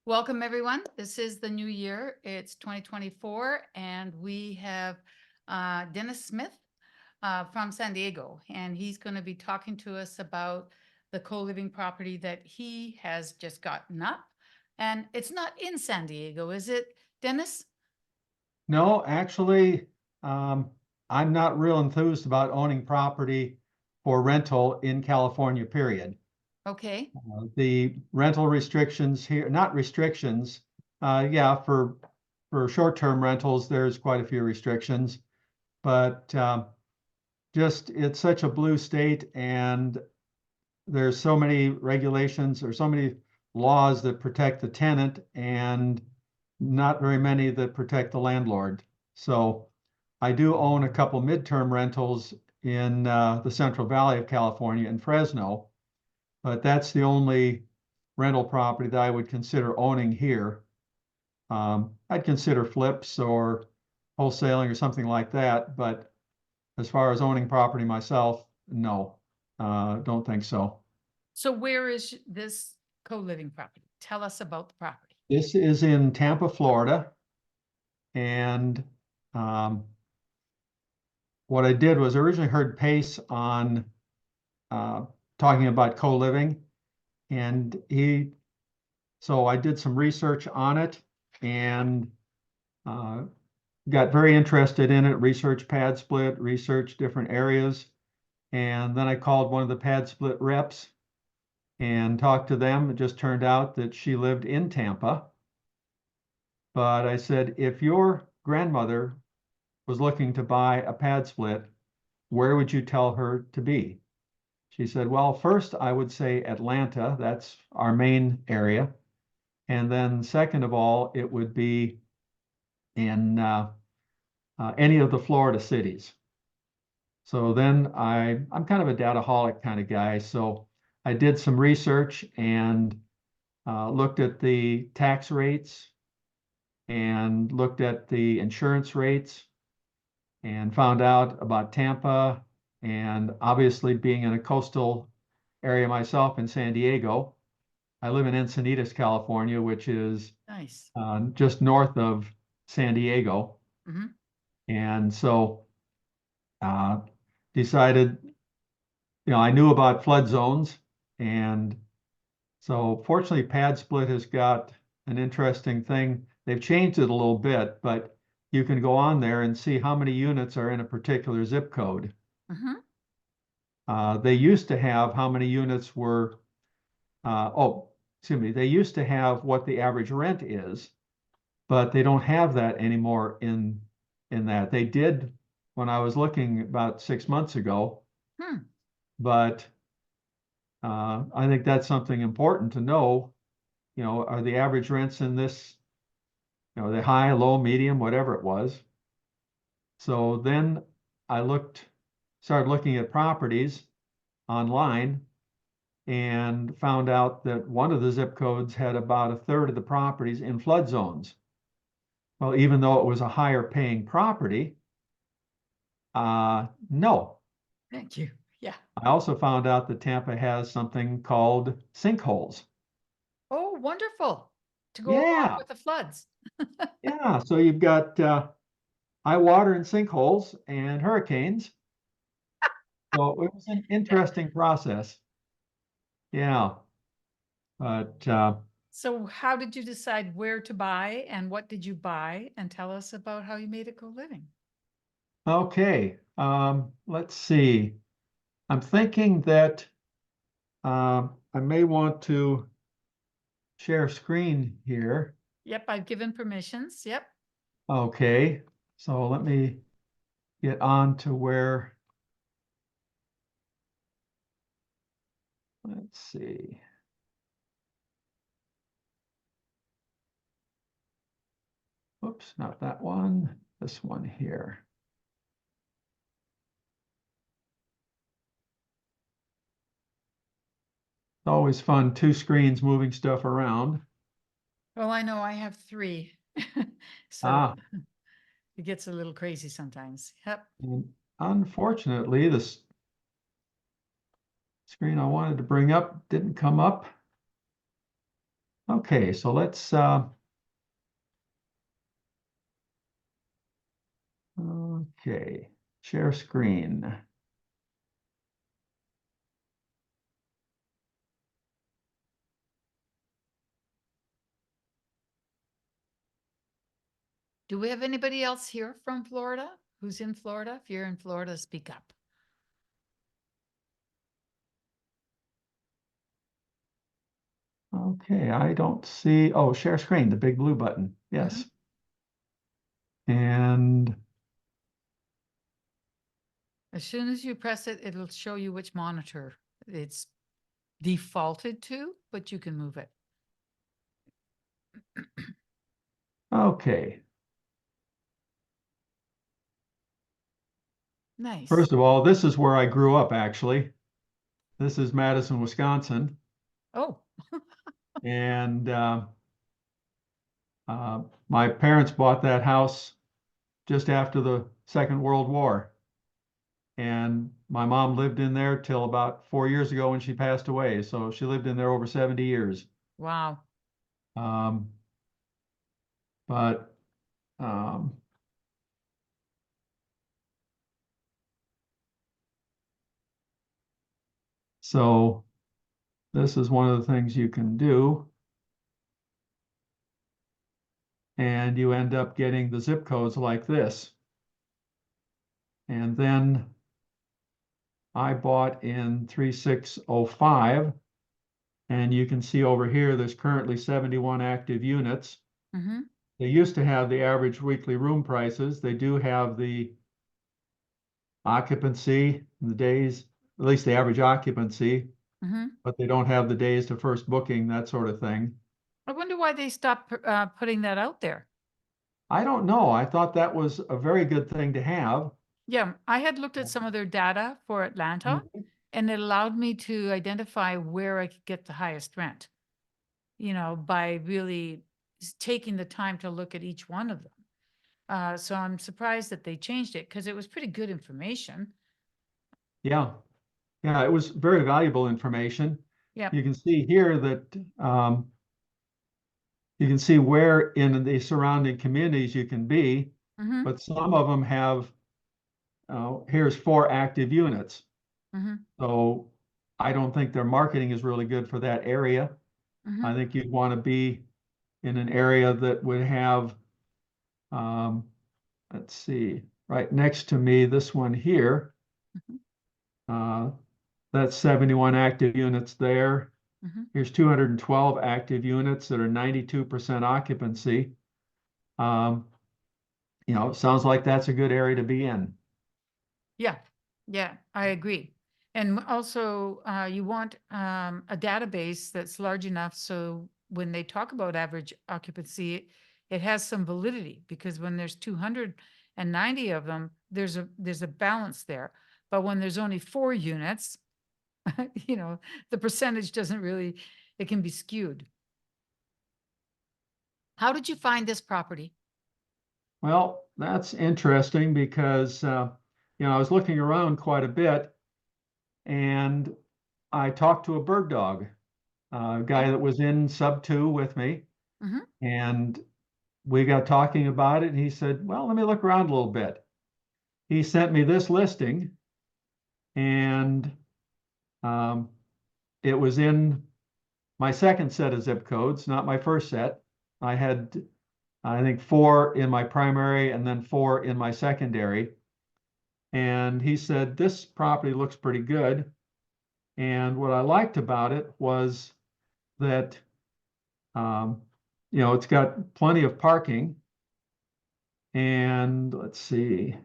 Welcome, everyone. This is the new year. It's 2024, and we have Dennis Smith from San Diego, and he's going to be talking to us about the co-living property that he has just gotten up. And it's not in San Diego, is it, Dennis? No, actually, I'm not real enthused about owning property for rental in California, period. Okay. The rental restrictions here, not restrictions, yeah, for short-term rentals, there's quite a few restrictions, but just it's such a blue state, and there's so many regulations or so many laws that protect the tenant, and not very many that protect the landlord. So I do own a couple midterm rentals in the Central Valley of California in Fresno, but that's the only rental property that I would consider owning here. I'd consider flips or wholesaling or something like that, but as far as owning property myself, no, don't think so. So where is this co-living property? Tell us about the property. This is in Tampa, Florida, and um, what I did was originally heard Pace on uh, talking about co-living, and so I did some research on it and uh, got very interested in it, researched pad split, researched different areas, and then I called one of the pad split reps and talked to them. It just turned out that she lived in Tampa, but I said, if your grandmother was looking to buy a pad split, where would you tell her to be? She said, well, first I would say Atlanta. That's our main area. And then second of all, it would be in any of the Florida cities. So then I'm kind of a dataholic kind of guy. So I did some research and looked at the tax rates and looked at the insurance rates and found out about Tampa, and obviously being in a coastal area myself in San Diego. I live in Encinitas, California, which is Nice. just north of San Diego. Mhm. And so uh, decided, I knew about flood zones. And so fortunately, Pad Split has got an interesting thing. They've changed it a little bit, but you can go on there and see how many units are in a particular zip code. Mhm. They used to have how many units were, excuse me, they used to have what the average rent is, but they don't have that anymore in that. They did when I was looking about 6 months ago, Hmm. but I think that's something important to know. Are the average rents in this, the high, low, medium, whatever it was. So then I started looking at properties online and found out that one of the zip codes had about a third of the properties in flood zones. Well, even though it was a higher paying property, no. Thank you. Yeah. I also found out that Tampa has something called sinkholes. Oh, wonderful. To go along Yeah, with the floods. yeah. So you've got high water and sinkholes and hurricanes. So it was an interesting process. Yeah, but So how did you decide where to buy and what did you buy? And tell us about how you made it co-living. okay. Let's see. I'm thinking that I may want to share screen here. Yep, I've given permissions. Yep. Okay, so let me get on to where, let's see. Oops, not that one, this one here. It's always fun, two screens moving stuff around. Well, I know I have three. So Ah, it gets a little crazy sometimes. Yep. and unfortunately, this screen I wanted to bring up didn't come up. Okay, so let's okay, share screen. Do we have anybody else here from Florida? Who's in Florida? If you're in Florida, speak up. Okay, I don't see, oh, share screen, the big blue button. Yes. And As soon as you press it, it'll show you which monitor it's defaulted to, but you can move it. okay, Nice. first of all, this is where I grew up, actually. This is Madison, Wisconsin. Oh, And my parents bought that house just after the Second World War. And my mom lived in there till about 4 years ago when she passed away. So she lived in there over 70 years. wow. Um, but um, so this is one of the things you can do. And you end up getting the zip codes like this. And then I bought in 3605. And you can see over here, there's currently 71 active units. Mm-hmm. They used to have the average weekly room prices. They do have the occupancy, the days, at least the average occupancy, Mm-hmm. but they don't have the days to first booking, that sort of thing. I wonder why they stopped putting that out there. I don't know. I thought that was a very good thing to have. Yeah, I had looked at some of their data for Atlanta, and it allowed me to identify where I could get the highest rent, by really taking the time to look at each one of them. So I'm surprised that they changed it because it was pretty good information. Yeah, yeah, it was very valuable information. Yep. You can see here that you can see where in the surrounding communities you can be, Mm-hmm. but some of them have, here's 4 active units. Mm-hmm. So I don't think their marketing is really good for that area. Mm-hmm. I think you'd want to be in an area that would have, um, let's see, right next to me, this one here. Uh, that's 71 active units there. Mm-hmm. Here's 212 active units that are 92% occupancy. Um, it sounds like that's a good area to be in. Yeah, yeah, I agree. And also, you want a database that's large enough so when they talk about average occupancy, it has some validity because when there's 290 of them, there's a balance there. But when there's only 4 units, the percentage doesn't really, it can be skewed. How did you find this property? Well, that's interesting because, I was looking around quite a bit and I talked to a bird dog, a guy that was in sub 2 with me. Mm-hmm. And we got talking about it. And he said, well, let me look around a little bit. He sent me this listing and um, it was in my second set of zip codes, not my first set. I had, I think, 4 in my primary and then 4 in my secondary. And he said, this property looks pretty good. And what I liked about it was that, um, it's got plenty of parking. And let's see,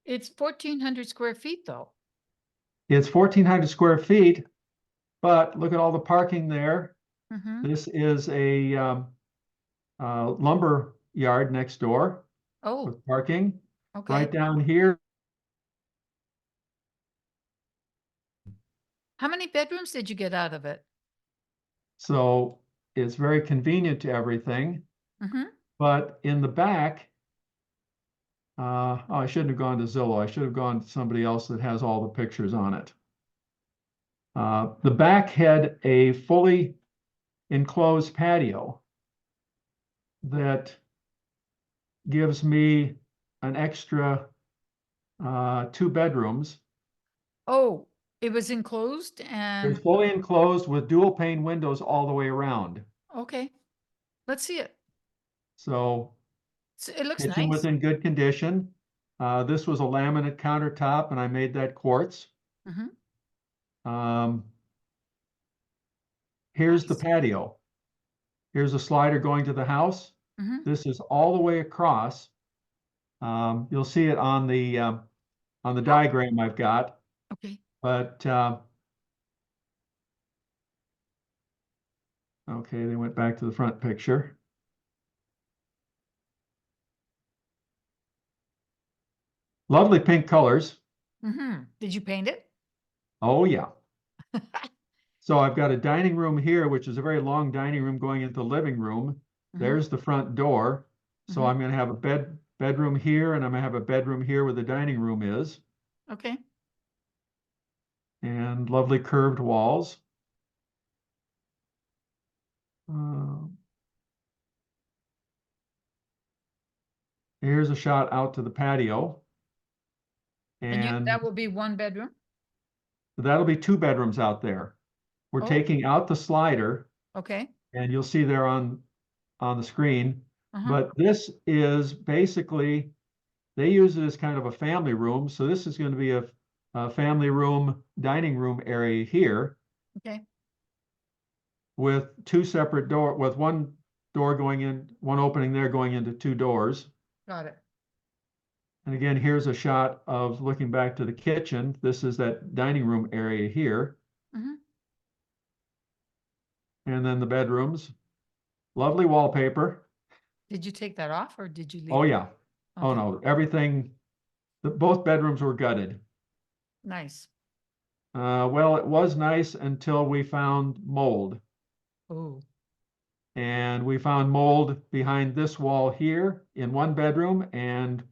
It's 1,400 square feet though. it's 1,400 square feet, but look at all the parking there. Mm-hmm. This is a lumber yard next door Oh, with parking. okay. Right down here, How many bedrooms did you get out of it? so it's very convenient to everything. Mm-hmm. But in the back, oh, I shouldn't have gone to Zillow. I should have gone to somebody else that has all the pictures on it. The back had a fully enclosed patio that gives me an extra 2 bedrooms. Oh, it was enclosed It's and, fully enclosed with dual pane windows all the way around. okay, let's see it. So It looks kitchen was nice. in good condition. This was a laminate countertop and I made that quartz. Mhm. Um, here's the Nice. patio. Here's a slider going to the house. Mhm. This is all the way across. You'll see it on the Oh, diagram I've got, okay. but okay, they went back to the front picture. Lovely pink colors. Did you paint it? Oh yeah. So I've got a dining room here, which is a very long dining room going into the living room. Mhm. There's the front door. So Mhm. I'm going to have a bedroom here, and I'm going to have a bedroom here where the dining room is, Okay. and lovely curved walls. Uh, here's a shot out to the patio, And and that will be one bedroom? that'll be 2 bedrooms out there. We're Oh, taking out the slider, okay. and you'll see there on the screen. Uh-huh. But this is basically, they use it as kind of a family room. So this is going to be a family room, dining room area here Okay. with with one door going in, one opening there going into 2 doors. Got it. And again, here's a shot of looking back to the kitchen. This is that dining room area here. Mhm. And then the bedrooms. Lovely wallpaper. Did you take that off or did you leave Oh it? yeah. Oh Okay. no, everything, both bedrooms were gutted. Nice. Well, it was nice until we found mold. Oh, And we found mold behind this wall here in one bedroom, and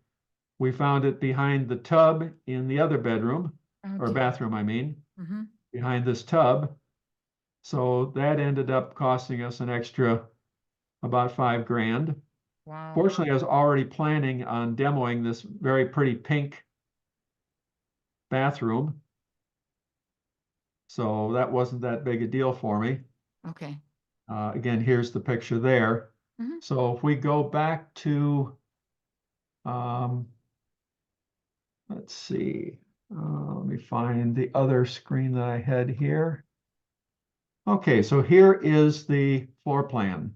we found it behind the tub in the other bedroom, oh or dear. bathroom, I mean, Mm-hmm. behind this tub. So that ended up costing us an extra about 5 grand. Wow. Fortunately, I was already planning on demoing this very pretty pink bathroom. So that wasn't that big a deal for me. Okay. Again, here's the picture there. Mm-hmm. So if we go back to, um, let's see, let me find the other screen that I had here. Okay, so here is the floor plan.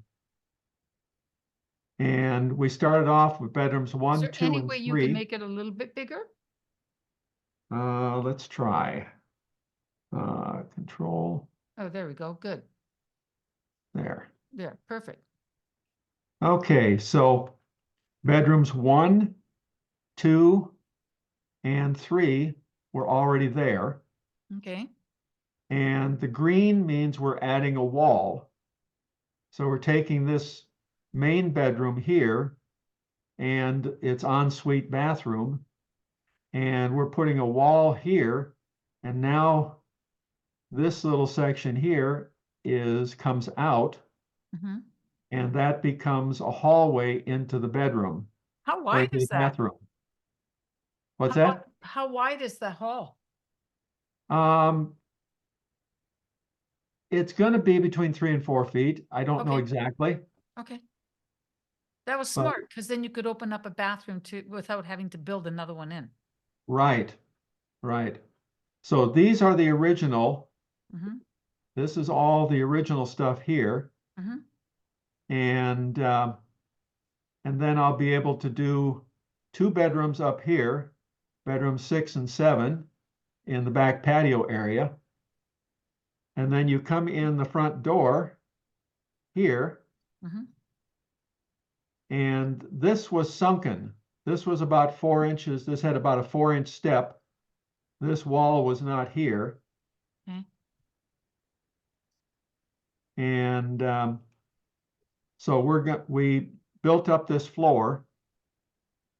And we started off with bedrooms Is one, there two, any and way you can three. make it a little bit bigger? Let's try. Control Oh, there we go. Good. there. There. Perfect. Okay, so bedrooms one, two, and three were already there. Okay. And the green means we're adding a wall. So we're taking this main bedroom here and its ensuite bathroom, and we're putting a wall here. And now this little section here comes out, Mm-hmm. and that becomes a hallway into the bedroom How or wide into the is that? bathroom. What's that? How wide is the hall? Um, it's going to be between 3 and 4 feet. I don't know Okay. exactly, Okay. That was but smart because then you could open up a bathroom too without having to build another one in. right, right. So these are the original. Mm-hmm. This is all the original stuff here, Mm-hmm. and then I'll be able to do 2 bedrooms up here, bedroom 6 and 7 in the back patio area. And then you come in the front door here, Mm-hmm. and this was sunken. This was about 4 inches. This had about a 4 inch step. This wall was not here. Okay. And so we built up this floor.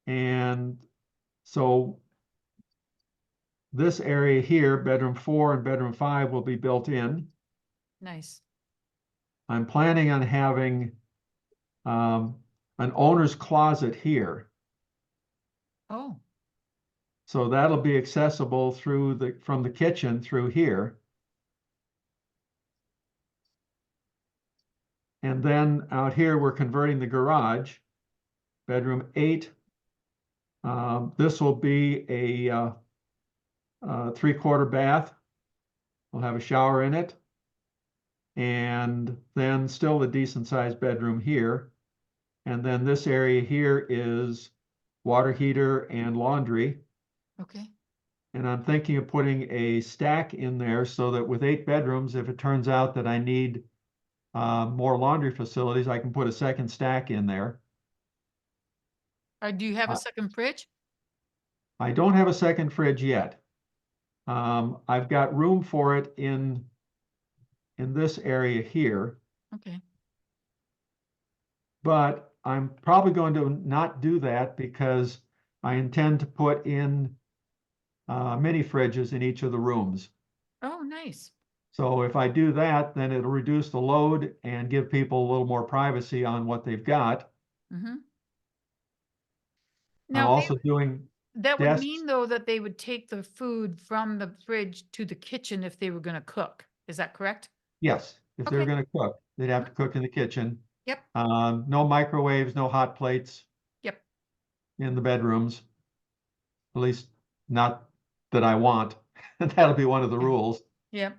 And so this area here, bedroom 4 and bedroom 5 will be built in. Nice. I'm planning on having an owner's closet here. Oh, So that'll be accessible from the kitchen through here. And then out here, we're converting the garage, bedroom 8. This will be a 3/4 bath. We'll have a shower in it. And then still a decent sized bedroom here. And then this area here is water heater and laundry. okay. And I'm thinking of putting a stack in there so that with 8 bedrooms, if it turns out that I need more laundry facilities, I can put a second stack in there. Do you have a Uh, second fridge? I don't have a second fridge yet. I've got room for it in this area here, Okay. but I'm probably going to not do that because I intend to put in mini fridges in each of the rooms. Oh, nice. So if I do that, then it'll reduce the load and give people a little more privacy on what they've got. Mm-hmm. I'm Now, also doing that would desks. mean though that they would take the food from the fridge to the kitchen if they were going to cook. Is that correct? Yes, if they're Okay. going to cook, they'd have to Mhm. cook in the kitchen. Yep. No microwaves, no hot plates Yep. in the bedrooms, at least not that I want. That'll be one of the Yeah. rules. Yep.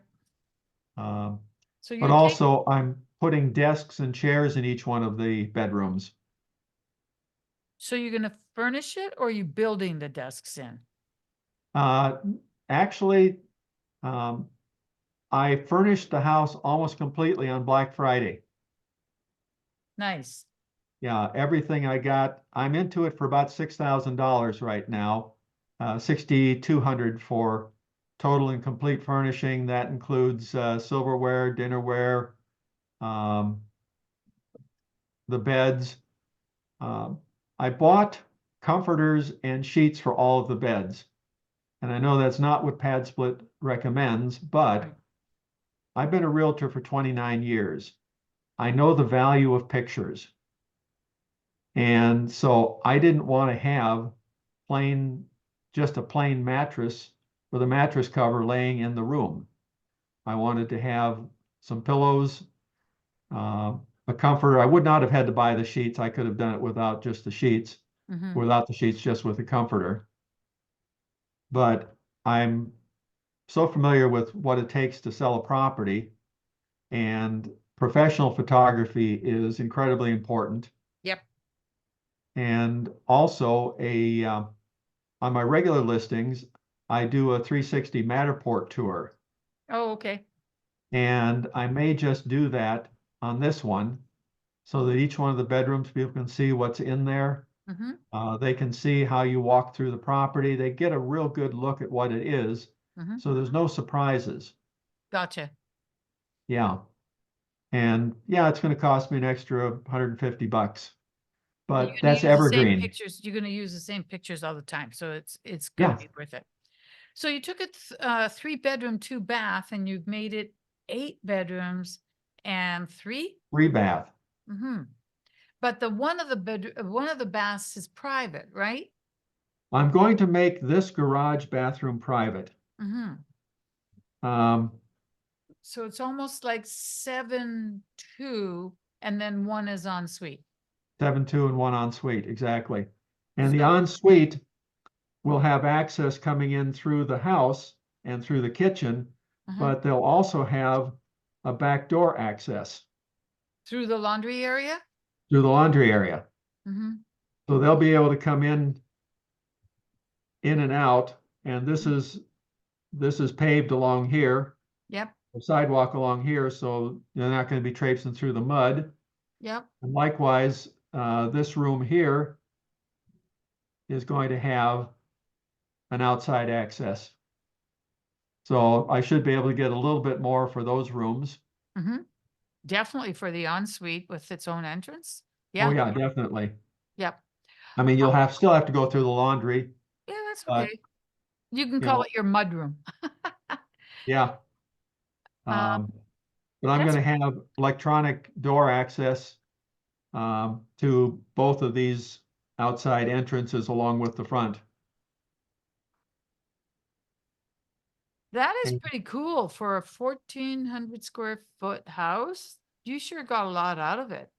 Um, So but you're taking, also I'm putting desks and chairs in each one of the bedrooms. so you're going to furnish it or are you building the desks in? Uh, Actually, um, I furnished the house almost completely on Black Friday. Nice. Yeah, everything I got, I'm into it for about $6,000 right now. 6,200 for total and complete furnishing. That includes silverware, dinnerware, um, the beds. Um, I bought comforters and sheets for all of the beds. And I know that's not what Pad Split recommends, but Right. I've been a realtor for 29 years. I know the value of pictures. And so I didn't want to have plain, just a plain mattress with a mattress cover laying in the room. I wanted to have some pillows, uh, a comforter. I would not have had to buy the sheets. I could have done it without just the sheets, Mm-hmm. without the sheets, just with the comforter. But I'm so familiar with what it takes to sell a property, and professional photography is incredibly important. Yep. And also on my regular listings, I do a 360 Matterport tour, Oh, okay. and I may just do that on this one so that each one of the bedrooms people can see what's in there. Mm-hmm. They can see how you walk through the property. They get a real good look at what it is. Mm-hmm. So there's no surprises. Gotcha. Yeah. And yeah, it's going to cost me an extra $150, And but you're going to that's use the same evergreen. pictures. You're going to use the same pictures all the time. So it's going to Yeah, be worth it. So you took a 3-bedroom, 2-bath, and you've made it 8 bedrooms and 3. 3 bath. Mm-hmm. But the one of the baths is private, right? I'm going to make this garage bathroom private. Mm-hmm. Um, So it's almost like 7-2, and then one is en suite. 7.2 and one ensuite, exactly. And the So, ensuite will have access coming in through the house and through the kitchen, uh-huh. but they'll also have a back door access Through the laundry area? through the laundry area. Mm-hmm. So they'll be able to come in and out, and this is paved along here, Yep. the sidewalk along here, so they're not going to be traipsing through the mud. Yep. And likewise, this room here is going to have an outside access. So I should be able to get a little bit more for those rooms. Mm-hmm. Definitely for the ensuite with its own entrance. Oh Yeah. yeah, definitely. Yep. I mean, still have to go through the laundry, Yeah, that's but okay. You can you call know, it your mudroom. yeah. Um, Um, but I'm That's going to have electronic door access to both of these outside entrances along with the front. That is And, pretty cool for a 1,400 square foot house. You sure got a lot out of it.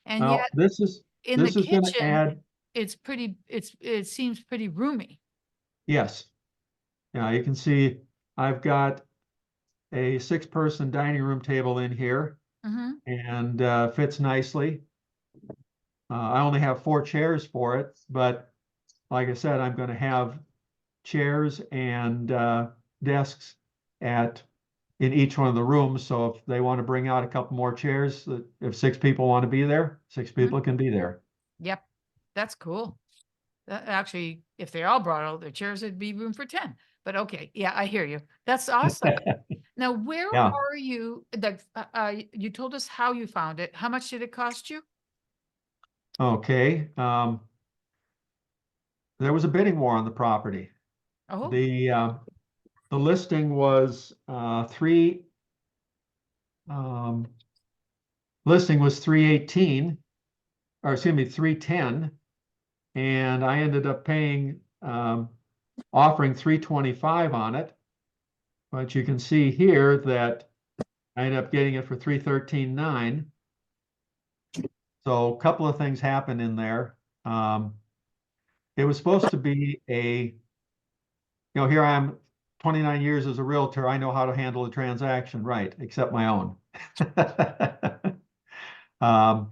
And yet well, this is in the this is going to kitchen, add, it seems pretty roomy. yes. Yeah, you can see I've got a 6-person dining room table in here Hmm. and fits nicely. I only have 4 chairs for it, but like I said, I'm going to have chairs and desks at in each one of the rooms. So if they want to bring out a couple more chairs, if 6 people want to be there, 6 people can be there. Yep, that's cool. Actually, if they all brought all their chairs, it'd be room for 10. But okay, yeah, I hear you. That's awesome. Now, where Yeah. are you? You told us how you found it. How much did it cost you? Okay. There was a bidding war on the property. Oh, The listing was three. Um, listing was 318, or excuse me, 310, and I ended up paying offering 325 on it. But you can see here that I ended up getting it for 313.9. So a couple of things happened in there. It was supposed to be here I am 29 years as a realtor. I know how to handle a transaction, right, except my own. Um,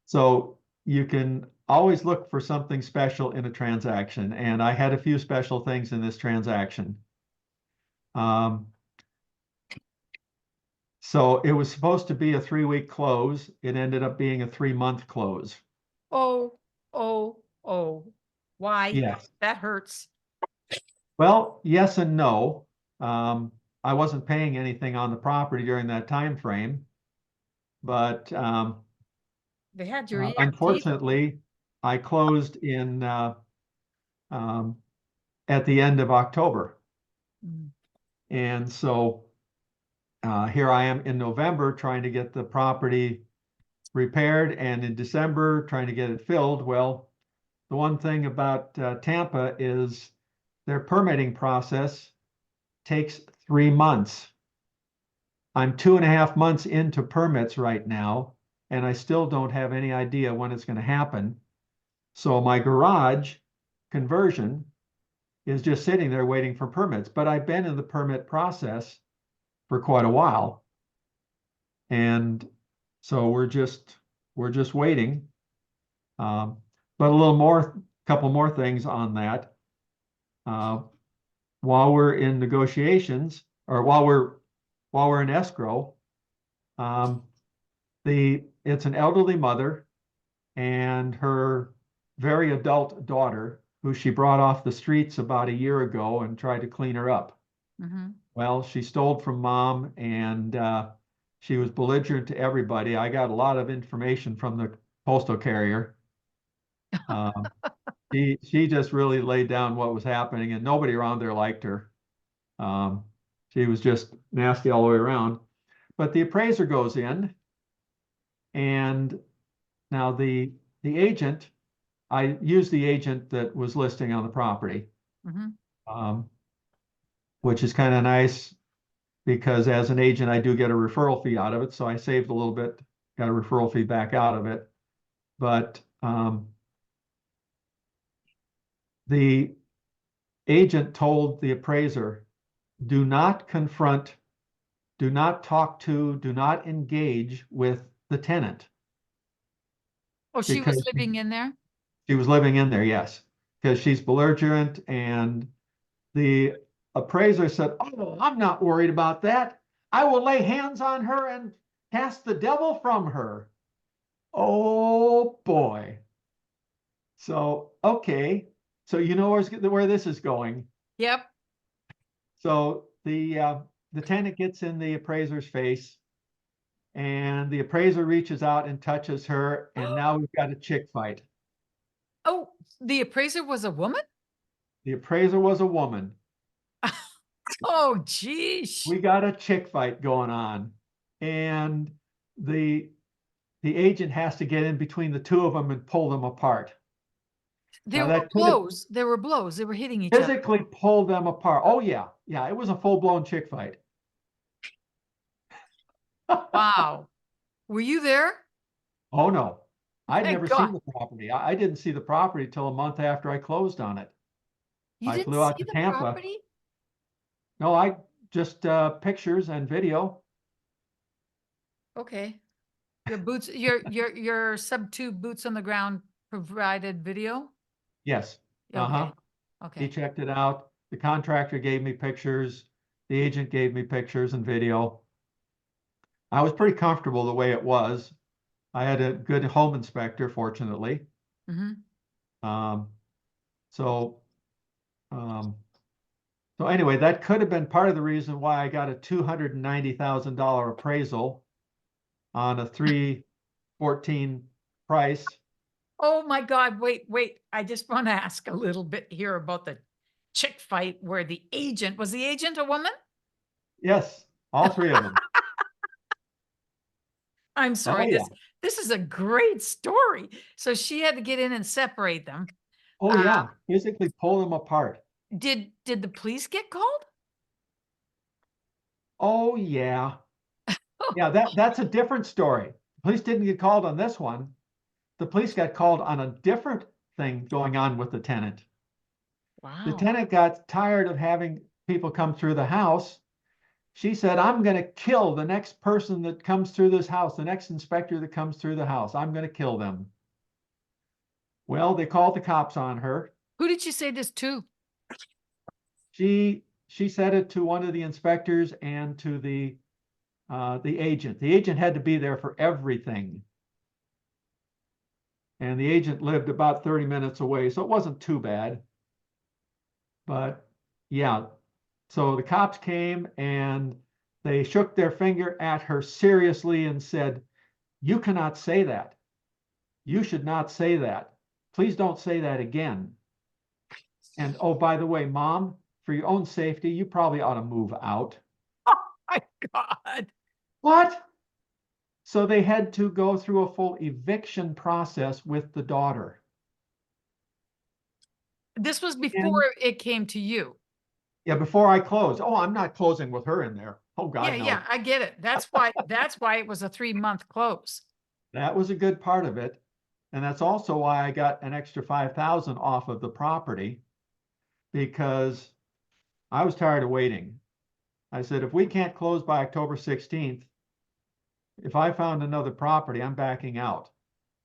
so you can always look for something special in a transaction, and I had a few special things in this transaction. Um, so it was supposed to be a 3-week close. It ended up being a 3-month close. oh, oh. Why? Yes. That hurts. Well, yes and no. I wasn't paying anything on the property during that time frame, but They had your EFT. unfortunately, I closed in um, at the end of October. Mm. And so here I am in November trying to get the property repaired, and in December trying to get it filled. Well, the one thing about Tampa is their permitting process takes 3 months. I'm 2.5 months into permits right now, and I still don't have any idea when it's going to happen. So my garage conversion is just sitting there waiting for permits, but I've been in the permit process for quite a while. And so we're just waiting. Um, but couple more things on that. Uh, while we're in negotiations, or while we're in escrow, um, it's an elderly mother and her very adult daughter, who she brought off the streets about a year ago and tried to clean her up. Mm-hmm. Well, she stole from mom, and she was belligerent to everybody. I got a lot of information from the postal carrier. Um, she just really laid down what was happening, and nobody around there liked her. Um, she was just nasty all the way around. But the appraiser goes in, and now the agent, I used the agent that was listing on the property, Mm-hmm. um, which is kind of nice because as an agent, I do get a referral fee out of it. So I saved a little bit, got a referral fee back out of it. But the agent told the appraiser, do not confront, do not talk to, do not engage with the tenant, Oh, she was because living in there? she was living in there, yes, because she's belligerent. And the appraiser said, oh, I'm not worried about that. I will lay hands on her and cast the devil from her. Oh boy. So, okay. So you know where this is going. Yep. So the tenant gets in the appraiser's face, and the appraiser reaches out and touches her, and now we've got a chick fight. Oh, the appraiser was a woman? The appraiser was a woman. Oh, geez. We got a chick fight going on. and the agent has to get in between the two of them and pull them apart. Now There were that could have blows. There were blows. They were hitting each other. physically pulled them apart. Oh yeah, yeah, it was a full-blown chick fight. Wow. Were you there? Oh no, I'd Thank never God. seen the property. I didn't see the property till a month after I closed on it. You I didn't flew out see to the Tampa. property? No, I just pictures and video. Okay. Your boots, your sub-2 boots on the ground provided video? Yes. Okay. Uh-huh. He Okay. checked it out. The contractor gave me pictures. The agent gave me pictures and video. I was pretty comfortable the way it was. I had a good home inspector, fortunately. Hmm. Um, so, um, so anyway, that could have been part of the reason why I got a $290,000 appraisal on a 314 price. Oh my God, wait. I just want to ask a little bit here about the chick fight where was the agent a woman? Yes, all three of them. I'm Oh sorry, yeah. this is a great story. So she had to get in and separate them. Oh Uh, yeah. Physically pull them apart. did the police get called? Oh yeah. Yeah, that's a different story. Police didn't get called on this one. The police got called on a different thing going on with the tenant. The Wow. tenant got tired of having people come through the house. She said, I'm going to kill the next person that comes through this house, the next inspector that comes through the house. I'm going to kill them. Well, they called the cops on her. Who did she say this to? She said it to one of the inspectors and to the agent. The agent had to be there for everything. And the agent lived about 30 minutes away, so it wasn't too bad. But yeah, so the cops came and they shook their finger at her seriously and said, you cannot say that. You should not say that. Please don't say that again. And oh, by the way, mom, for your own safety, you probably ought to move out. Oh my God. What? So they had to go through a full eviction process with the daughter. This was before And it came to you. yeah, before I closed. Oh, I'm not closing with her in there. Oh Yeah, God, yeah, no. I get it. That's why it was a 3-month close. That was a good part of it. And that's also why I got an extra 5,000 off of the property because I was tired of waiting. I said, if we can't close by October 16th, if I found another property, I'm backing out.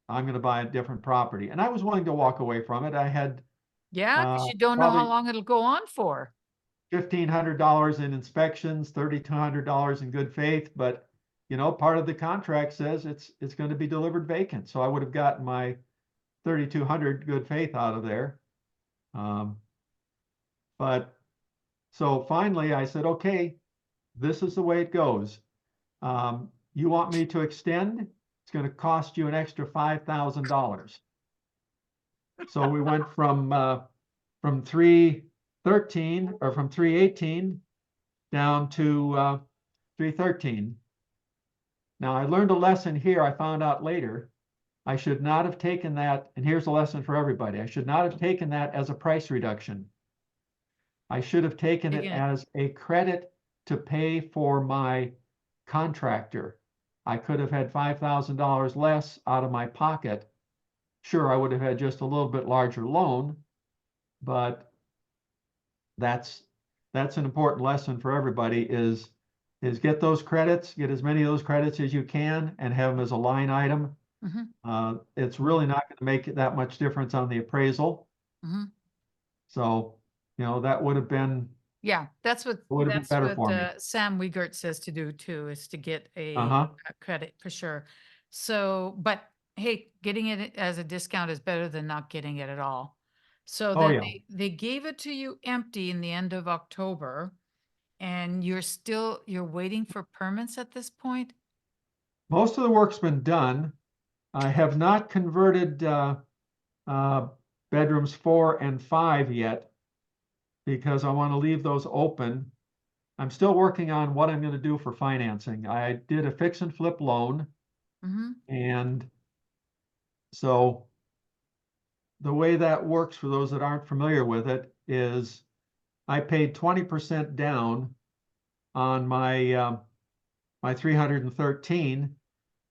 I'm going to buy a different property. And I was willing to walk away from it. I had Yeah, because you don't know how probably long it'll go on for. $1,500 in inspections, $3,200 in good faith, but part of the contract says it's going to be delivered vacant. So I would have gotten my 3,200 good faith out of there. Um, but so finally I said, okay, this is the way it goes. You want me to extend? It's going to cost you an extra $5,000. So we went from 313 or from 318 down to 313. Now I learned a lesson here. I found out later. I should not have taken that, and here's a lesson for everybody. I should not have taken that as a price reduction. I should have taken it Taking it. as a credit to pay for my contractor. I could have had $5,000 less out of my pocket. Sure, I would have had just a little bit larger loan, but that's an important lesson for everybody is get those credits, get as many of those credits as you can and have them as a line item. Mhm, It's really not going to make that much difference on the appraisal. mhm. So, that Yeah, would have been that's better what for me. Sam Wiegert says to do too, is to get Uh-huh. a credit for sure. So, but hey, getting it as a discount is better than not getting it at all. So Oh then yeah. they gave it to you empty in the end of October, and you're waiting for permits at this point? Most of the work's been done. I have not converted uh, bedrooms 4 and 5 yet because I want to leave those open I'm still working on what I'm going to do for financing. I did a fix and flip loan, Mm-hmm. and so the way that works for those that aren't familiar with it is I paid 20% down on my 313,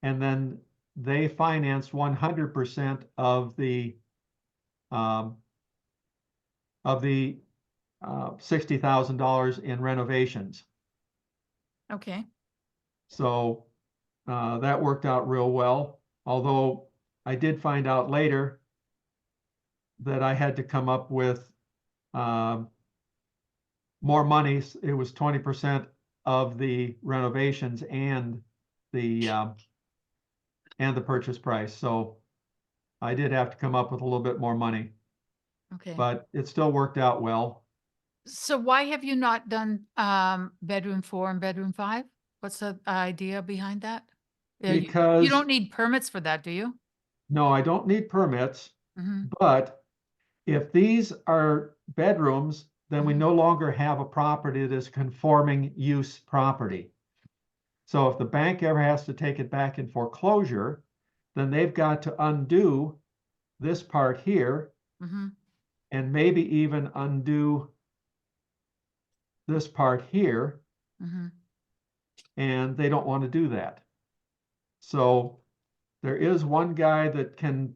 and then they financed 100% um, of the $60,000 in renovations. Okay. So that worked out real well. Although I did find out later that I had to come up with um, more money. It was 20% of the renovations the and the purchase price. So I did have to come up with a little bit more money, Okay. but it still worked out well. So why have you not done bedroom 4 and bedroom 5? What's the idea behind that? You Because don't need permits for that, do you? no, I don't need permits, Mm-hmm. but if these are bedrooms, then we Mm-hmm. no longer have a property that is conforming use property. So if the bank ever has to take it back in foreclosure, then they've got to undo this part here Mm-hmm. and maybe even undo this part here, Mm-hmm. and they don't want to do that. So there is one guy that can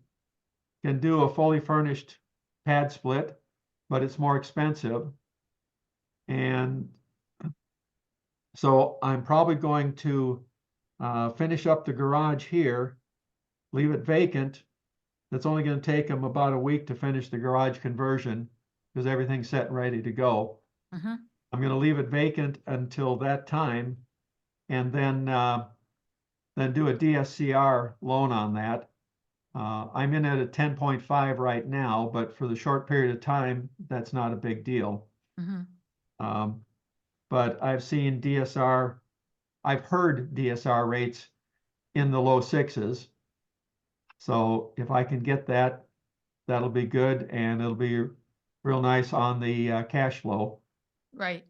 do a fully furnished pad split, but it's more expensive. And so I'm probably going to finish up the garage here, leave it vacant. It's only going to take them about a week to finish the garage conversion because everything's set and ready to go. Mm-hmm. I'm going to leave it vacant until that time, and then do a DSCR loan on that. I'm in at a 10.5 right now, but for the short period of time, that's not a big deal. Mm-hmm. Um, but I've heard DSR rates in the low sixes. So if I can get that, that'll be good, and it'll be real nice on the cash flow. Right.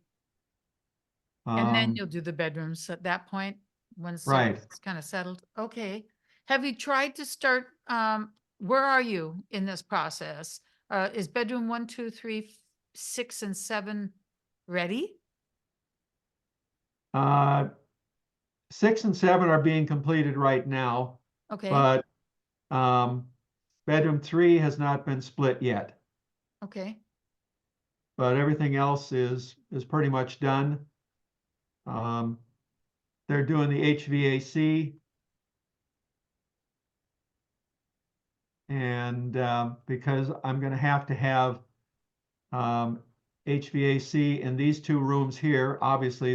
And then Um, you'll do the bedrooms at that point once right. everything's kind of settled. Okay. Have you tried to start, where are you in this process? Is bedroom 1, 2, 3, 6, and 7 ready? Uh, 6 and 7 are being completed right now, Okay. but um, bedroom 3 has not been split yet. Okay. But everything else is pretty much done. Um, they're doing the HVAC, and because I'm going to have um, HVAC in these two rooms here, obviously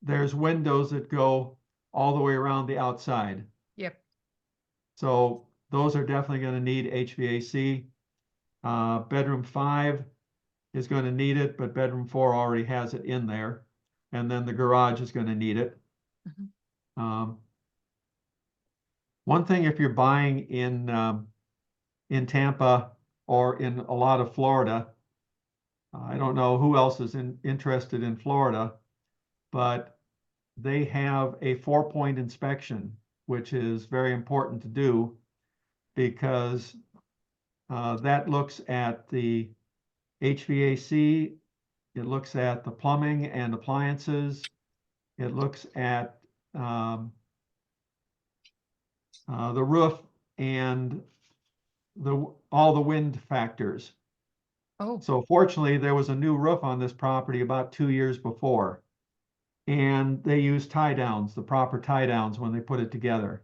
there's windows that go all the way around the outside. Yep. So those are definitely going to need HVAC. Bedroom 5 is going to need it, but bedroom 4 already has it in there. And then the garage is going to need it. Mhm. Um, one thing, if you're buying in Tampa or in a lot of Florida, I don't know who else is interested in Florida, but they have a 4-point inspection, which is very important to do because that looks at the HVAC, it looks at the plumbing and appliances, it looks at the roof and all the wind factors. Oh, So fortunately, there was a new roof on this property about 2 years before, and they used tie downs, the proper tie downs when they put it together.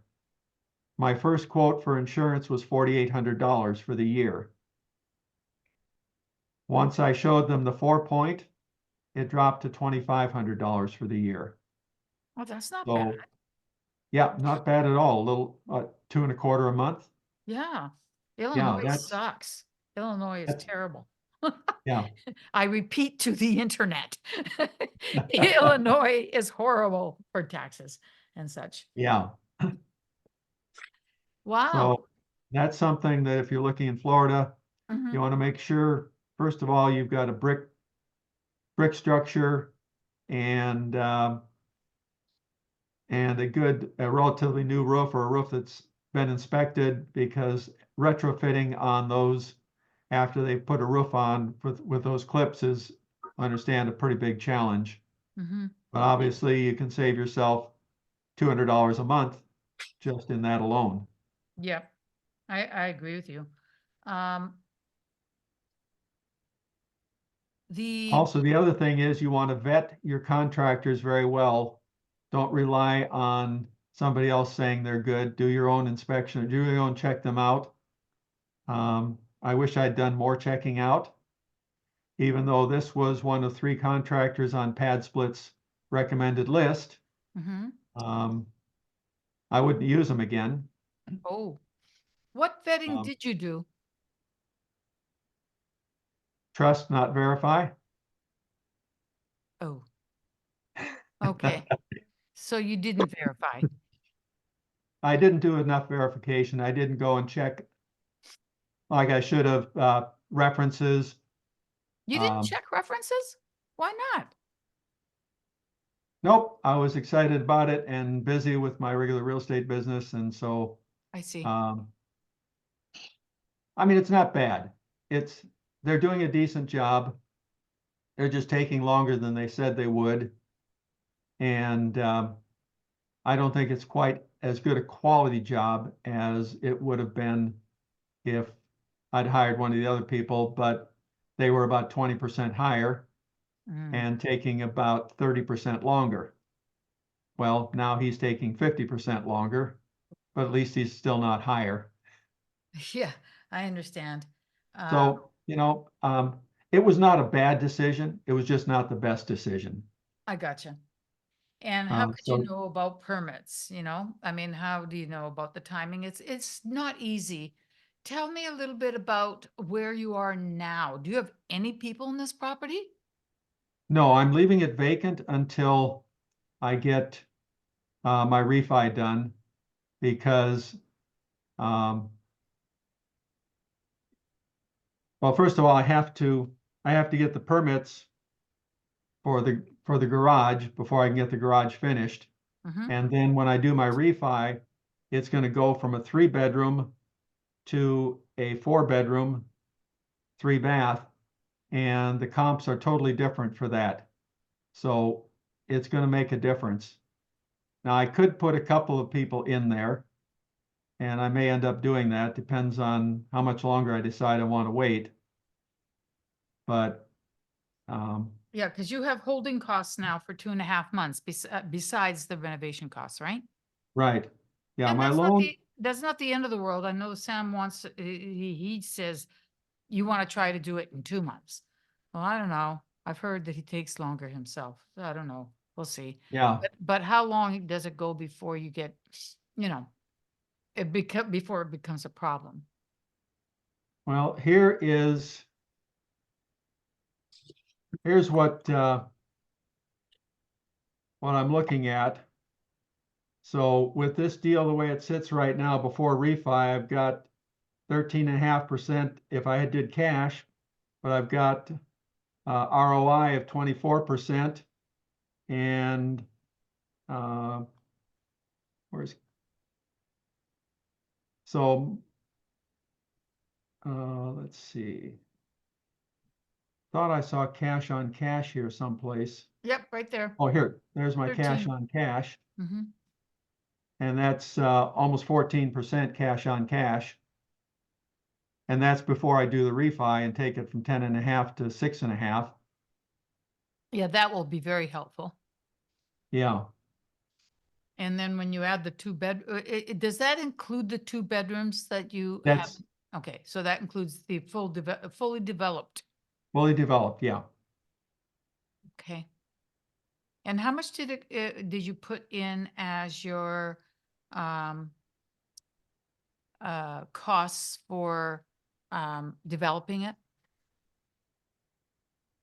My first quote for insurance was $4,800 for the year. Once I showed them the 4-point, it dropped to $2,500 for the year. well, that's not bad. So yeah, not bad at all. A little 2.25 a month. Yeah. Yeah, Illinois sucks. Illinois is that's terrible. yeah. I repeat to the internet. Illinois is horrible for taxes and such. Yeah. Wow. So that's something that if you're looking in Florida, Mhm. you want to make sure, first of all, you've got a brick structure and a relatively new roof, or a roof that's been inspected, because retrofitting on those after they put a roof on with those clips is, I understand, a pretty big challenge. Mm-hmm. But obviously you can save yourself $200 a month just in that alone. Yep, I agree with you. Um, the Also, the other thing is you want to vet your contractors very well. Don't rely on somebody else saying they're good. Do your own inspection, do your own, check them out. I wish I'd done more checking out, even though this was one of 3 contractors on Pad Split's recommended list. Mhm. I wouldn't use them again. Oh, what vetting Um, did you do? Trust, not verify. Oh, okay. So you didn't verify. I didn't do enough verification. I didn't go and check like I should have, references. You didn't Um, check references? Why not? Nope, I was excited about it and busy with my regular real estate business, and so, I see. um, I mean, it's not bad. It's, they're doing a decent job. They're just taking longer than they said they would. And I don't think it's quite as good a quality job as it would have been if I'd hired one of the other people, but they were about 20% higher Mm. and taking about 30% longer. Well, now he's taking 50% longer, but at least he's still not higher. Yeah, I understand. Uh, So, it was not a bad decision. It was just not the best decision. I gotcha. And how could you So know about permits, I mean, how do you know about the timing? It's not easy. Tell me a little bit about where you are now. Do you have any people in this property? no, I'm leaving it vacant until I get my refi done, because, um, well, first of all, I have to get the permits for the garage before I can get the garage finished. Mm-hmm. And then when I do my refi, it's going to go from a 3-bedroom to a 4-bedroom, 3-bath, and the comps are totally different for that. So it's going to make a difference. Now, I could put a couple of people in there, and I may end up doing that. Depends on how much longer I decide I want to wait. But um, Yeah, because you have holding costs now for 2.5 months besides the renovation costs, right? right, yeah, And my loan, that's not the end of the world. I know Sam wants, he says you want to try to do it in 2 months. Well, I don't know. I've heard that he takes longer himself. So I don't know. We'll see. yeah. But how long does it go before you get, you know, before it becomes a problem? Well, here's what I'm looking at. So with this deal, the way it sits right now before refi, I've got 13.5% if I had did cash, but I've got ROI of 24%, and uh, where's so let's see. Thought I saw cash on cash here someplace. Yep, right there. Oh, here, there's my cash 13. on cash, Mm-hmm. and that's almost 14% cash on cash. And that's before I do the refi and take it from 10.5 to 6.5. Yeah, that will be very helpful. Yeah, And then when you add the does that include the 2 bedrooms that you have? that's Okay, so that includes the fully developed. fully developed. Yeah. Okay. And how much did you put in as your um costs for developing it,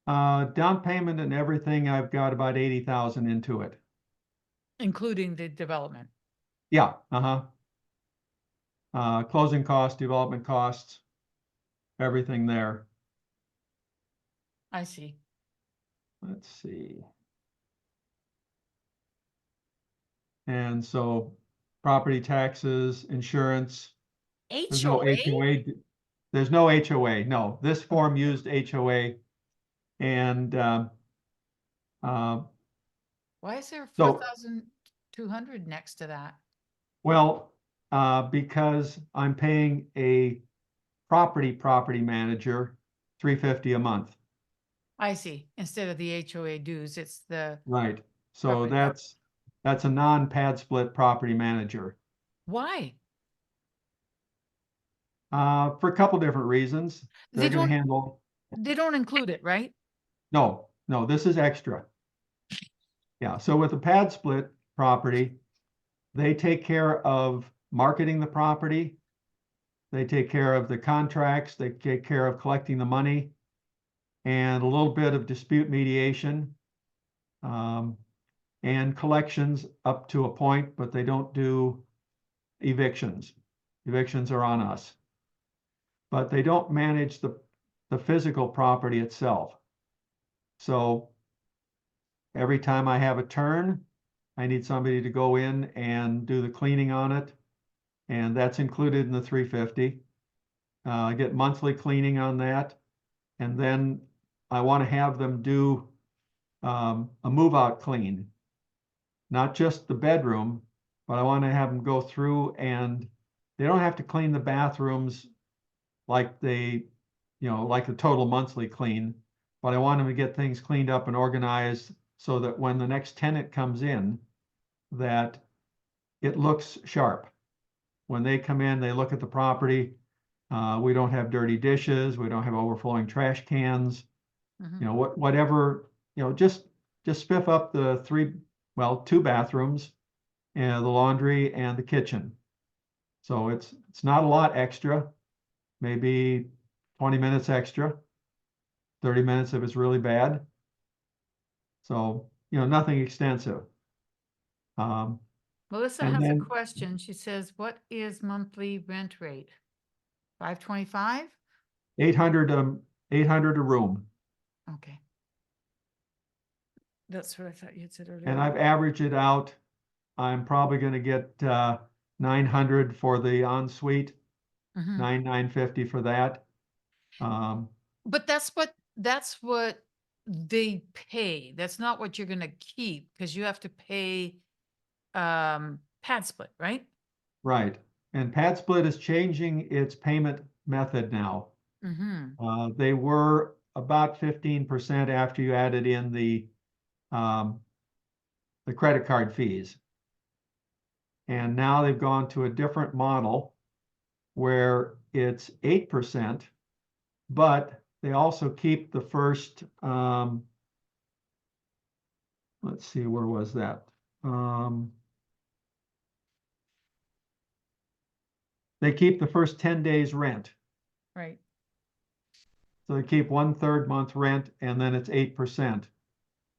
Down payment and everything, I've got about 80,000 into it. including the development? Yeah, uh-huh. Closing costs, development costs, everything there. I see. Let's see. And so property taxes, insurance, there's no HOA? HOA. There's no HOA. No, this form used HOA. And uh, Why is there so, 4,200 next to that? well, because I'm paying a property manager 350 a month. I see. Instead of the HOA dues, it's the Right. So property. that's a non-pad split property manager. Why? For a couple different reasons. They They're going to don't handle, they don't include it, right? no, this is extra. Yeah. So with the pad split property, they take care of marketing the property. They take care of the contracts. They take care of collecting the money and a little bit of dispute mediation. And collections up to a point, but they don't do evictions. Evictions are on us. But they don't manage the physical property itself. So every time I have a turn, I need somebody to go in and do the cleaning on it. And that's included in the 350. I get monthly cleaning on that. And then I want to have them do a move out clean, not just the bedroom, but I want to have them go through and they don't have to clean the bathrooms like like the total monthly clean, but I want them to get things cleaned up and organized so that when the next tenant comes in, that it looks sharp. When they come in, they look at the property. We don't have dirty dishes. We don't have overflowing trash cans. Mhm. Whatever, just spiff up the two bathrooms and the laundry and the kitchen. So it's not a lot extra, maybe 20 minutes extra, 30 minutes if it's really bad. So, nothing extensive. Um, Melissa and has a then question. She says, what is monthly rent rate? 525? 800 a room. Okay. That's what I thought you had said And earlier. I've averaged it out. I'm probably going to get 900 for the ensuite, Mhm. 950 for that. Um, But that's what they pay. That's not what you're gonna keep because you have to pay pad split, right? right. And Pad Split is changing its payment method now. Mm-hmm. They were about 15% after you added in um, the credit card fees. And now they've gone to a different model where it's 8%, but they also keep the first, let's see, where was that? They keep the first 10 days rent. Right. So they keep 1/3 month rent and then it's 8%.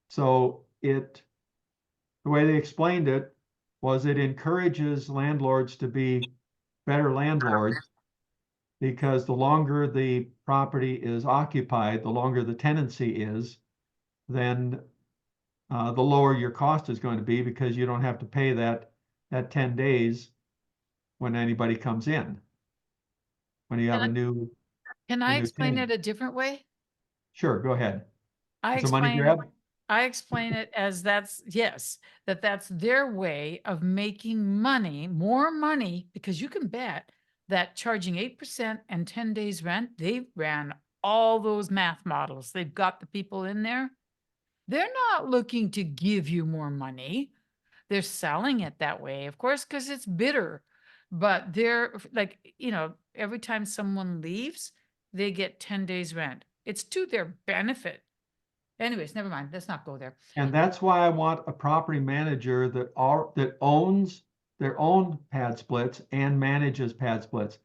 So the way they explained it was it encourages landlords to be better landlords because the longer the property is occupied, the longer the tenancy is, then the lower your cost is going to be because you don't have to pay that 10 days when anybody comes in, when you Can have I, can a I new explain tenant. it a different way? Sure, go ahead. I It's a money explain it, grab? I explain it as yes, that's their way of making money, more money, because you can bet that charging 8% and 10 days rent, they've ran all those math models. They've got the people in there. They're not looking to give you more money. They're selling it that way, of course, because it's bitter. But they're like, every time someone leaves, they get 10 days rent. It's to their benefit. Anyways, never mind. Let's not go there. And that's why I want a property manager that owns their own pad splits and manages pad splits.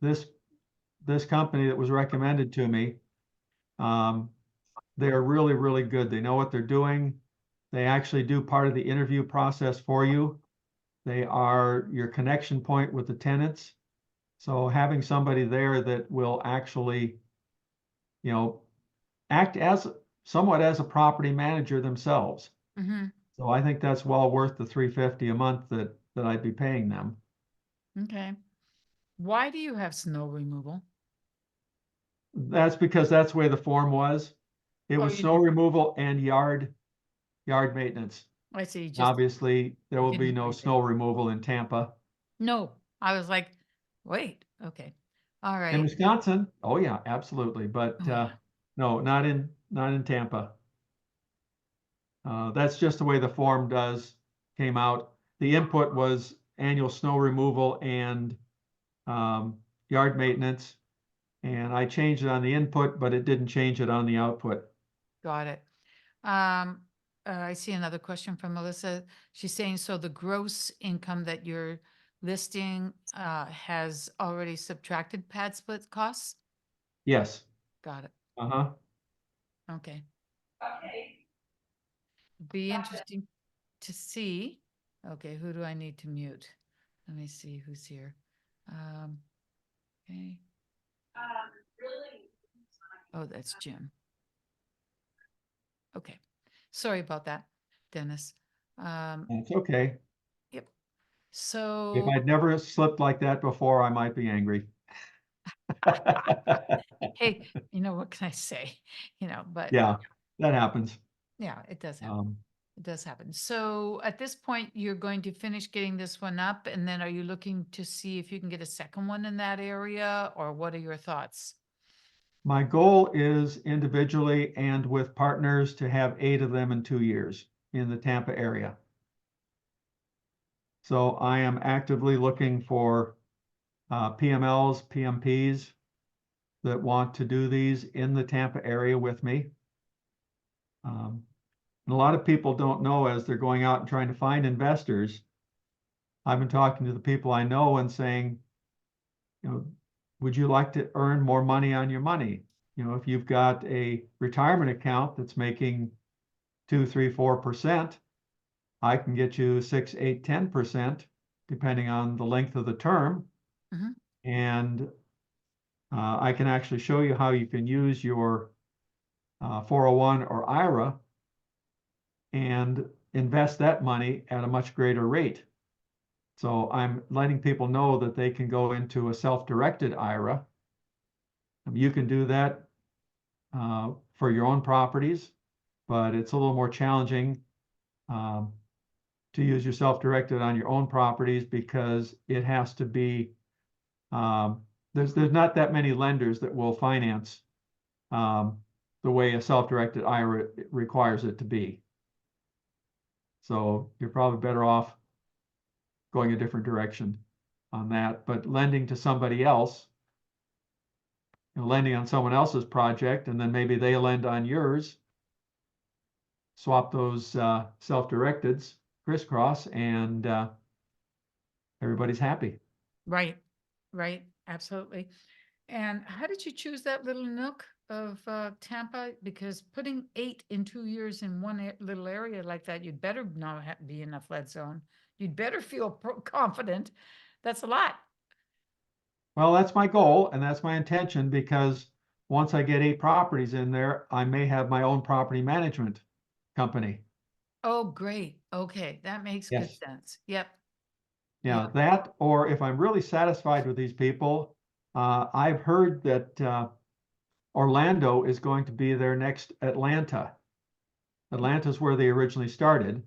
This this company that was recommended to me, um, they are really, really good. They know what they're doing. They actually do part of the interview process for you. They are your connection point with the tenants. So having somebody there that will actually, you know, act as somewhat as a property manager themselves. Mm-hmm. So I think that's well worth the $350 a month that I'd be paying them. Okay. Why do you have snow removal? That's because that's the way the form was. It Oh, was you snow didn't, removal and yard maintenance. I see, just Obviously, there will be didn't no write snow that. removal in Tampa. No, I was like, wait, okay. All In right. Wisconsin, oh yeah, absolutely. But Oh, yeah. no, not in Tampa. That's just the way the form came out. The input was annual snow removal and yard maintenance. And I changed it on the input, but it didn't change it on the output. Got it. I see another question from Melissa. She's saying, so the gross income that you're listing, has already subtracted pad split costs? Yes. Got it. Uh-huh. Okay. Be interesting to see. Okay, who do I need to mute? Let me see who's here. Um, okay. Oh, that's Jim. Okay. Sorry about that, Dennis. It's okay. Yep. If So, I'd never slipped like that before, I might be angry. hey, what can I say? But Yeah, that happens. yeah, it does happen. Um, It does happen. So at this point, you're going to finish getting this one up, and then are you looking to see if you can get a second one in that area, or what are your thoughts? my goal is individually and with partners to have 8 of them in 2 years in the Tampa area. So I am actively looking for PMLs, PMPs that want to do these in the Tampa area with me. And a lot of people don't know as they're going out and trying to find investors. I've been talking to the people I know and saying, you know, would you like to earn more money on your money? If you've got a retirement account that's making 2, 3, 4%, I can get you 6, 8, 10%, depending on the length of the term. Mhm. And I can actually show you how you can use your 401 or IRA and invest that money at a much greater rate. So I'm letting people know that they can go into a self-directed IRA. You can do that for your own properties, but it's a little more challenging um, to use your self-directed on your own properties because it has to be there's not that many lenders that will finance um, the way a self-directed IRA requires it to be. So you're probably better off going a different direction on that. But lending to somebody else, lending on someone else's project, and then maybe they lend on yours, swap those self-directeds, crisscross, and everybody's happy. Right, right, absolutely. And how did you choose that little nook of Tampa? Because putting 8 in 2 years in one little area like that, you'd better not be in a flood zone. You'd better feel confident. That's a lot. Well, that's my goal and that's my intention because once I get 8 properties in there, I may have my own property management company. Oh, great. Okay, that makes good Yes. sense. Yep. Yeah. Yeah, that, or if I'm really satisfied with these people, I've heard that Orlando is going to be their next Atlanta. Atlanta's where they originally started,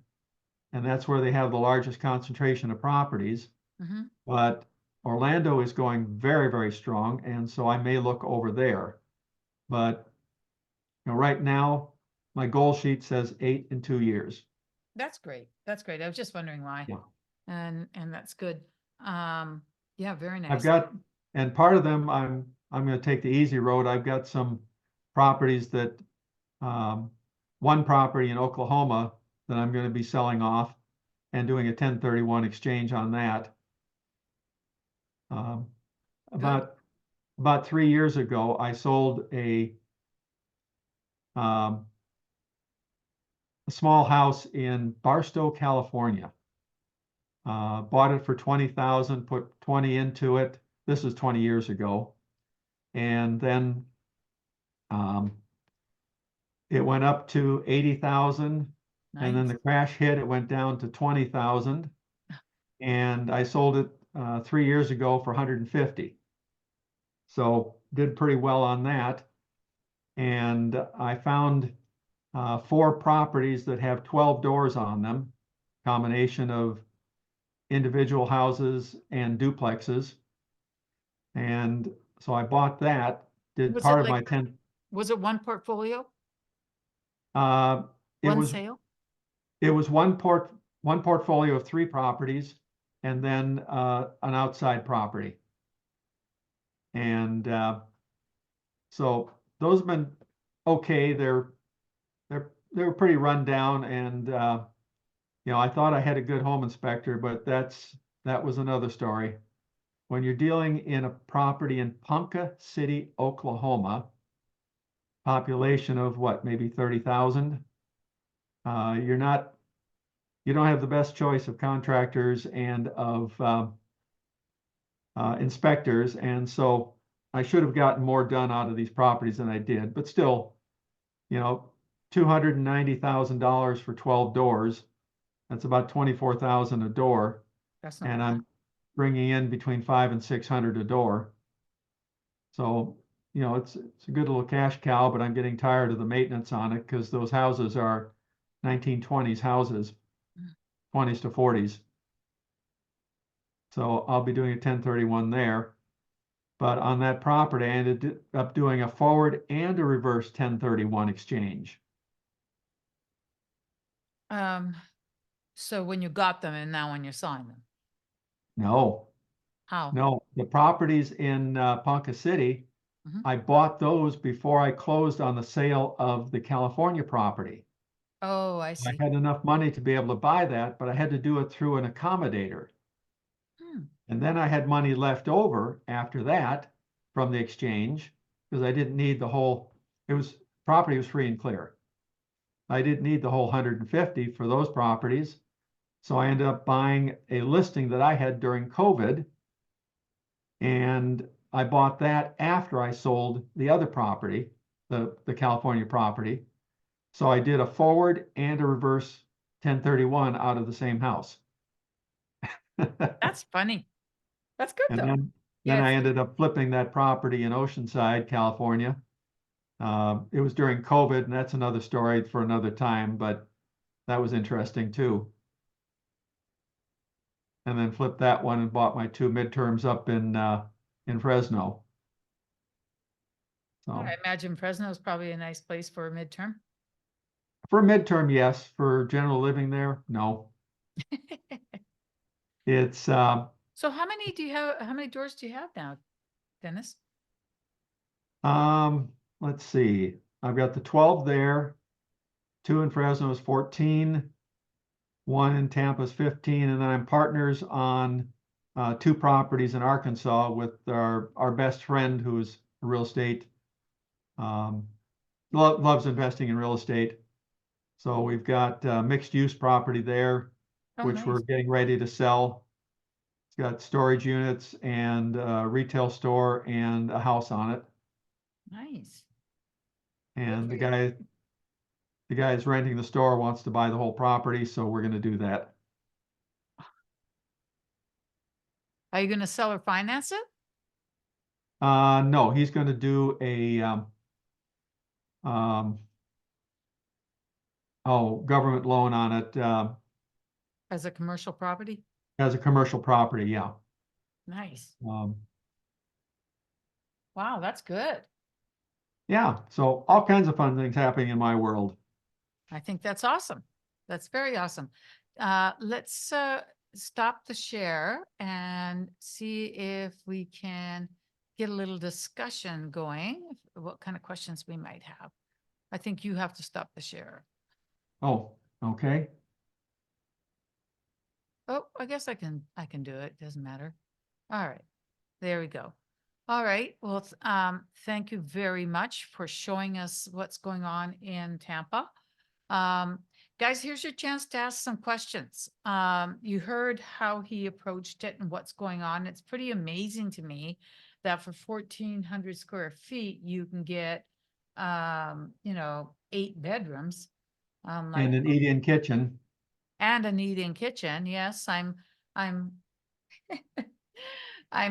and that's where they have the largest concentration of properties. Hmm. But Orlando is going very, very strong, and so I may look over there. But right now, my goal sheet says 8 in 2 years. That's great. That's great. I was just wondering why. Yeah. And that's good. Um, yeah, very I've nice. got, and part of them, I'm going to take the easy road. I've got some properties that, um, one property in Oklahoma that I'm going to be selling off and doing a 1031 exchange on that. Um, Good. about 3 years ago, I sold um, a small house in Barstow, California. Bought it for 20,000, put 20 into it. This was 20 years ago. And then um, it went up to 80,000 And then Nice. the crash hit, it went down to 20,000. And I sold it 3 years ago for 150. So did pretty well on that. And I found 4 properties that have 12 doors on them, combination of individual houses and duplexes. And so I bought that, did Was it part of like, my 10. was it one portfolio, Uh, it one was sale? it was one portfolio of 3 properties, and then an outside property. And so those have been okay. They were pretty run down, and I thought I had a good home inspector, but that was another story. When you're dealing in a property in Ponca City, Oklahoma, population of what, maybe 30,000, you don't have the best choice of contractors and of inspectors, and so I should have gotten more done out of these properties than I did. But still, $290,000 for 12 doors. That's about 24,000 a door, That's not and bad. I'm bringing in between 500 and 600 a door. So, it's a good little cash cow, but I'm getting tired of the maintenance on it because those houses are 1920s houses, 20s to 40s. So I'll be doing a 1031 there. But on that property, I ended up doing a forward and a reverse 1031 exchange. So when you got them and now when you're selling them, No, how? no, the properties in Ponca City, Mhm. I bought those before I closed on the sale of the California property. Oh, I I see. had enough money to be able to buy that, but I had to do it through an accommodator. Hmm. And then I had money left over after that from the exchange because I didn't need the whole, property was free and clear. I didn't need the whole 150 for those properties. So I ended up buying a listing that I had during COVID. And I bought that after I sold the other property, the California property. So I did a forward and a reverse 1031 out of the same house. That's funny. That's good And though. then I Yes. ended up flipping that property in Oceanside, California. It was during COVID, and that's another story for another time, but that was interesting too. And then flipped that one and bought my 2 midterms up in Fresno. I So imagine Fresno is probably a nice place for a midterm. for midterm, yes. For general living there, no. It's So how many do you have? How many doors do you have now, Dennis? let's see. I've got the 12 there, 2 in Fresno is 14, 1 in Tampa is 15, and then I'm partners on 2 properties in Arkansas with our best friend who's a real estate, um, loves investing in real estate. So we've got mixed use property there, Oh, which we're nice. getting ready to sell. It's got storage units and a retail store and a house on it. Nice. Good And for the you. guy the guy who's renting the store wants to buy the whole property, so we're going to do that. Are you going to sell or finance it? No, he's going to do a um, government loan on it As a commercial property? as a commercial property. Yeah. Nice. Um, Wow, that's good. yeah. So all kinds of fun things happening in my world. I think that's awesome. That's very awesome. Let's stop the share and see if we can get a little discussion going, what kind of questions we might have. I think you have to stop the share. Oh, okay. Oh, I guess I can do it. Doesn't matter. All right. There we go. All right. Well, thank you very much for showing us what's going on in Tampa. Um, guys, here's your chance to ask some questions. You heard how he approached it and what's going on. It's pretty amazing to me that for 1,400 square feet, you can get, 8 bedrooms. Like, And an eat-in kitchen. and an eat-in kitchen. Yes, I'm I'm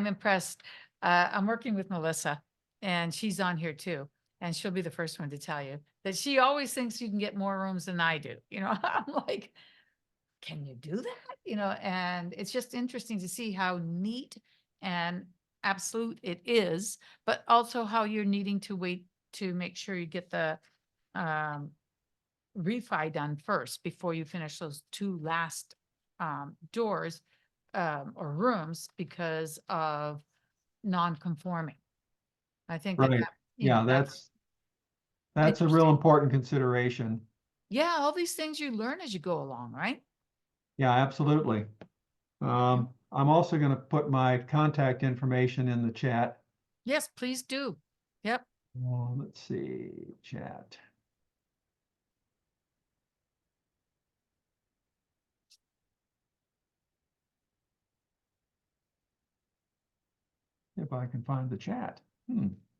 impressed. I'm working with Melissa and she's on here too. And she'll be the first one to tell you that she always thinks you can get more rooms than I do. I'm like, can you do that? And it's just interesting to see how neat and absolute it is, but also how you're needing to wait to make sure you get the um, refi done first before you finish those two last doors or rooms because of non-conforming. I think that, Right. Yeah, that's that's a real interesting. important consideration. Yeah, all these things you learn as you go along, right? Yeah, absolutely. I'm also going to put my contact information in the chat. Yes, please do. Yep. Let's see, chat. If I can find the chat.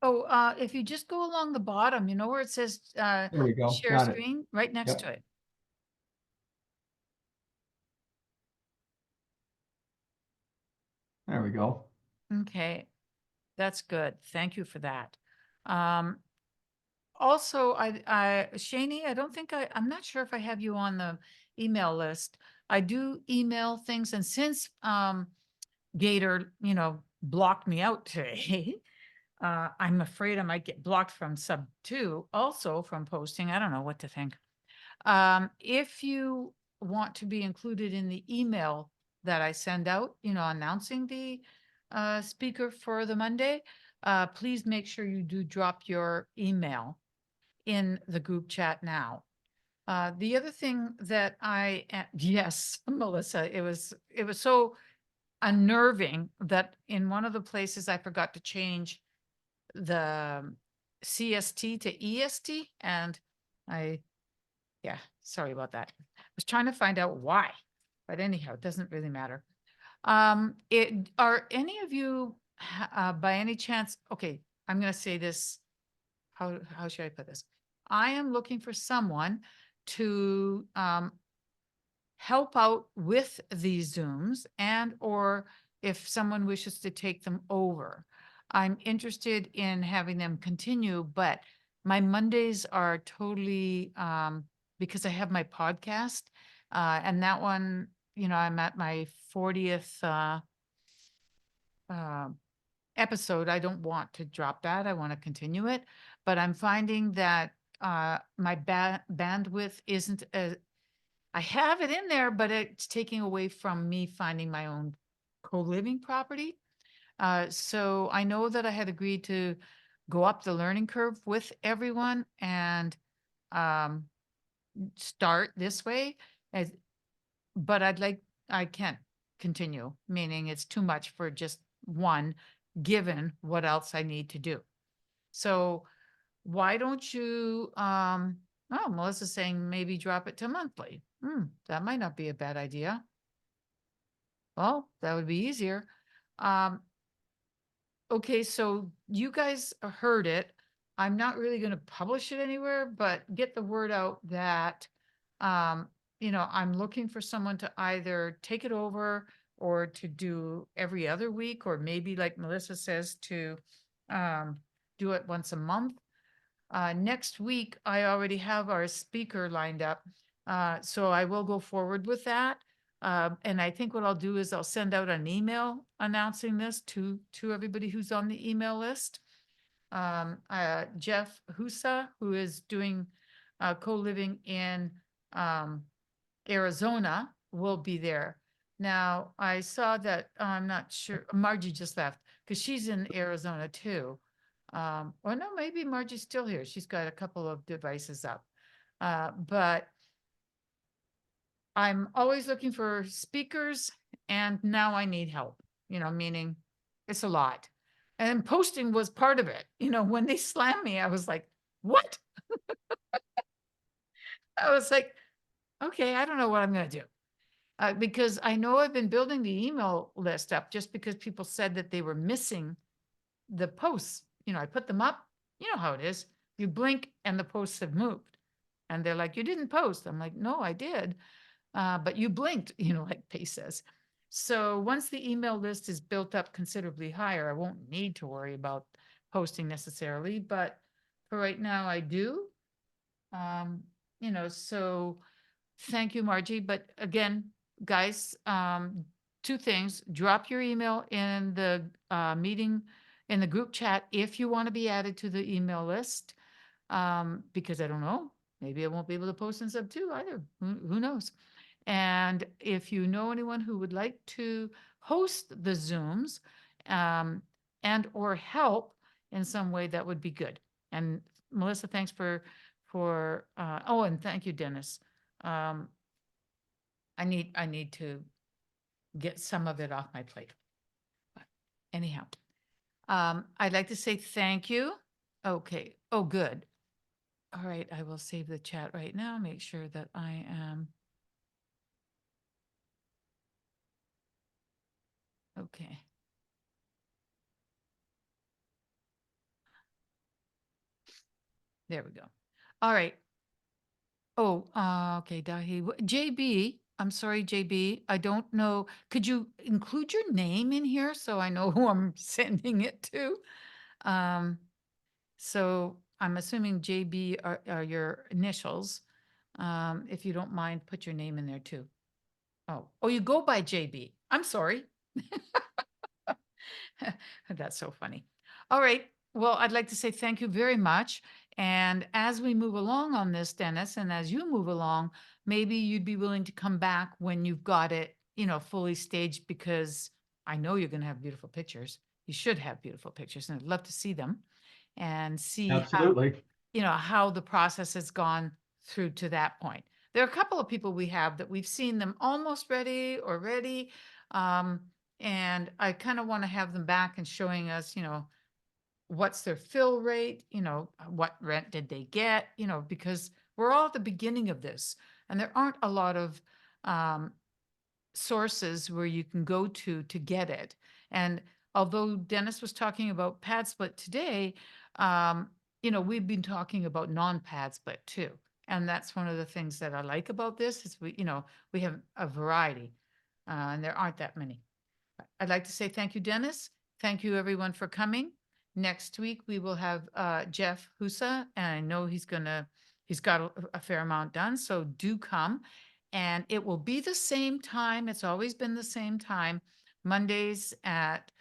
Oh, if you just go along the bottom, where it says There we go. share Got it. screen, right next to Yep. it. There we go. Okay, that's good. Thank you for that. Um, Also, Shani, I don't think I'm not sure if I have you on the email list. I do email things, and since Gator, blocked me out today, I'm afraid I might get blocked from sub two, also from posting. I don't know what to think. If you want to be included in the email that I send out, announcing the speaker for the Monday, please make sure you do drop your email in the group chat now. The other thing that yes, Melissa, it was so unnerving that in one of the places I forgot to change the CST to EST, and I, yeah, sorry about that. I was trying to find out why, but anyhow, it doesn't really matter. Are any of you, by any chance, okay, I'm going to say this. How should I put this? I am looking for someone to help out with these Zooms and or if someone wishes to take them over. I'm interested in having them continue, but my Mondays are totally because I have my podcast and that one, I'm at my 40th uh, episode. I don't want to drop that. I want to continue it, but I'm finding that my bandwidth isn't as I have it in there, but it's taking away from me finding my own co-living property. So I know that I had agreed to go up the learning curve with everyone and um, start this way. As, but I can't continue, meaning it's too much for just one, given what else I need to do. So why don't you, oh, Melissa's saying maybe drop it to monthly. That might not be a bad idea. Well, that would be easier. Um, okay, so you guys heard it. I'm not really going to publish it anywhere, but get the word out that, um, I'm looking for someone to either take it over or to do every other week, or maybe like Melissa says, to do it once a month. Next week, I already have our speaker lined up. So I will go forward with that. And I think what I'll do is I'll send out an email announcing this to everybody who's on the email list. Jeff Husa, who is doing co-living in Arizona, will be there. Now, I saw that, I'm not sure, Margie just left because she's in Arizona too. Or no, maybe Margie's still here. She's got a couple of devices up. But I'm always looking for speakers and now I need help, meaning it's a lot. And posting was part of it. When they slammed me, I was like, what? I was like, okay, I don't know what I'm going to do. Because I know I've been building the email list up just because people said that they were missing the posts. I put them up. You know how it is. You blink and the posts have moved. And they're like, you didn't post. I'm like, no, I did. But you blinked, like Pace says. So once the email list is built up considerably higher, I won't need to worry about posting necessarily, but for right now I do. So thank you, Margie. But again, guys, two things, drop your email in the meeting, in the group chat, if you want to be added to the email list. Because I don't know, maybe I won't be able to post in sub two either. Who knows? And if you know anyone who would like to host the Zooms, and or help in some way, that would be good. And Melissa, thanks oh, and thank you, Dennis. Um, I need to get some of it off my plate. But anyhow, I'd like to say thank you. Okay. Oh, good. All right. I will save the chat right now. Make sure that I am. Okay. There we go. All right. Oh, okay, Dahi. JB, I'm sorry, JB. I don't know. Could you include your name in here so I know who I'm sending it to? Um, so I'm assuming JB are your initials. If you don't mind, put your name in there too. Oh, you go by JB. I'm sorry. That's so funny. All right. Well, I'd like to say thank you very much. And as we move along on this, Dennis, and as you move along, maybe you'd be willing to come back when you've got it, fully staged, because I know you're going to have beautiful pictures. You should have beautiful pictures, and I'd love to see them and see Absolutely. how the process has gone through to that point. There are a couple of people we have that we've seen them almost ready or ready. Um, and I kind of want to have them back and showing us, what's their fill rate, what rent did they get, because we're all at the beginning of this and there aren't a lot of sources where you can go to get it. And although Dennis was talking about pad split today, we've been talking about non-pad split too. And that's one of the things that I like about this is we have a variety, and there aren't that many. I'd like to say thank you, Dennis. Thank you, everyone, for coming. Next week, we will have Jeff Husa, and I know he's got a fair amount done, so do come. And it will be the same time. It's always been the same time, Mondays at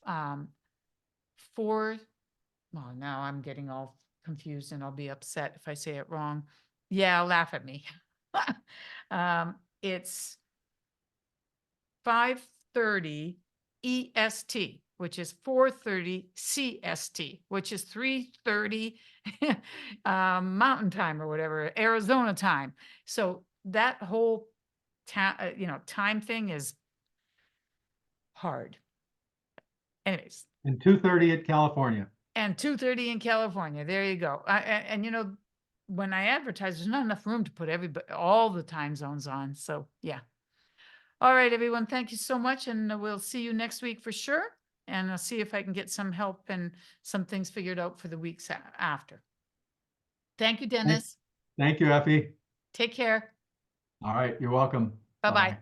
4. Well, now I'm getting all confused and I'll be upset if I say it wrong. Yeah, laugh at me. It's 5:30 EST, which is 4:30 CST, which is 3:30 Mountain Time or whatever, Arizona time. So that whole time thing is hard. Anyways, And 2:30 at California. and 2:30 in California. There you go. And when I advertise, there's not enough room to put all the time zones on. So yeah. All right, everyone. Thank you so much. And we'll see you next week for sure. And I'll see if I can get some help and some things figured out for the weeks after. Thank you, Dennis. Thank you, Effie. Take care. All right, you're welcome. Bye-bye. Bye.